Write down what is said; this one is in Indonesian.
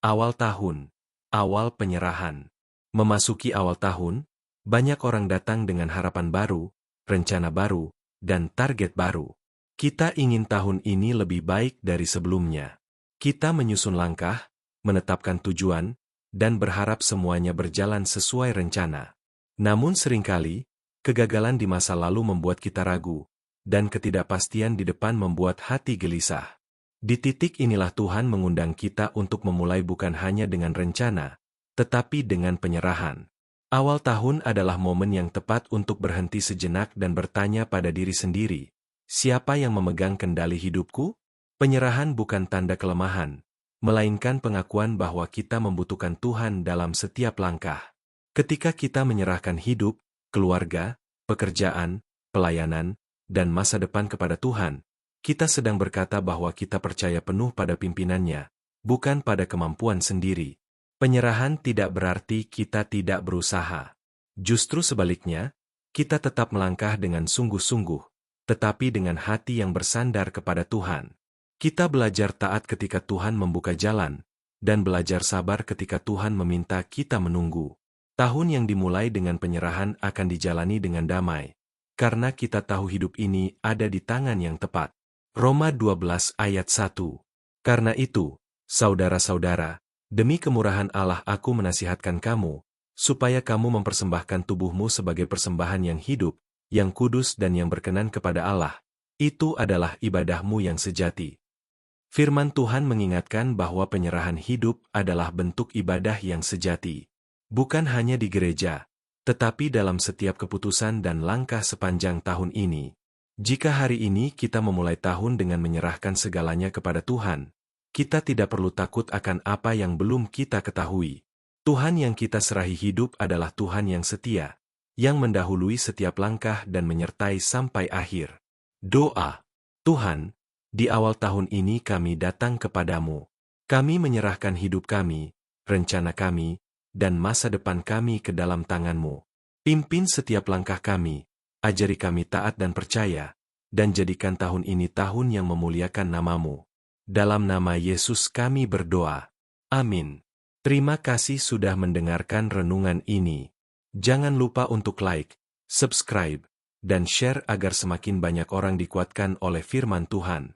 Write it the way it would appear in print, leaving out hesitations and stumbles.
Awal tahun, awal penyerahan. Memasuki awal tahun, banyak orang datang dengan harapan baru, rencana baru, dan target baru. Kita ingin tahun ini lebih baik dari sebelumnya. Kita menyusun langkah, menetapkan tujuan, dan berharap semuanya berjalan sesuai rencana. Namun seringkali, kegagalan di masa lalu membuat kita ragu, dan ketidakpastian di depan membuat hati gelisah. Di titik inilah Tuhan mengundang kita untuk memulai bukan hanya dengan rencana, tetapi dengan penyerahan. Awal tahun adalah momen yang tepat untuk berhenti sejenak dan bertanya pada diri sendiri, siapa yang memegang kendali hidupku? Penyerahan bukan tanda kelemahan, melainkan pengakuan bahwa kita membutuhkan Tuhan dalam setiap langkah. Ketika kita menyerahkan hidup, keluarga, pekerjaan, pelayanan, dan masa depan kepada Tuhan, kita sedang berkata bahwa kita percaya penuh pada pimpinannya, bukan pada kemampuan sendiri. Penyerahan tidak berarti kita tidak berusaha. Justru sebaliknya, kita tetap melangkah dengan sungguh-sungguh, tetapi dengan hati yang bersandar kepada Tuhan. Kita belajar taat ketika Tuhan membuka jalan, dan belajar sabar ketika Tuhan meminta kita menunggu. Tahun yang dimulai dengan penyerahan akan dijalani dengan damai, karena kita tahu hidup ini ada di tangan yang tepat. Roma 12 ayat 1. Karena itu, saudara-saudara, demi kemurahan Allah aku menasihatkan kamu, supaya kamu mempersembahkan tubuhmu sebagai persembahan yang hidup, yang kudus dan yang berkenan kepada Allah. Itu adalah ibadahmu yang sejati. Firman Tuhan mengingatkan bahwa penyerahan hidup adalah bentuk ibadah yang sejati. Bukan hanya di gereja, tetapi dalam setiap keputusan dan langkah sepanjang tahun ini. Jika hari ini kita memulai tahun dengan menyerahkan segalanya kepada Tuhan, kita tidak perlu takut akan apa yang belum kita ketahui. Tuhan yang kita serahi hidup adalah Tuhan yang setia, yang mendahului setiap langkah dan menyertai sampai akhir. Doa. Tuhan, di awal tahun ini kami datang kepadamu. Kami menyerahkan hidup kami, rencana kami, dan masa depan kami ke dalam tangan-Mu. Pimpin setiap langkah kami, ajari kami taat dan percaya, dan jadikan tahun ini tahun yang memuliakan nama-Mu. Dalam nama Yesus kami berdoa. Amin. Terima kasih sudah mendengarkan renungan ini. Jangan lupa untuk like, subscribe, dan share agar semakin banyak orang dikuatkan oleh firman Tuhan.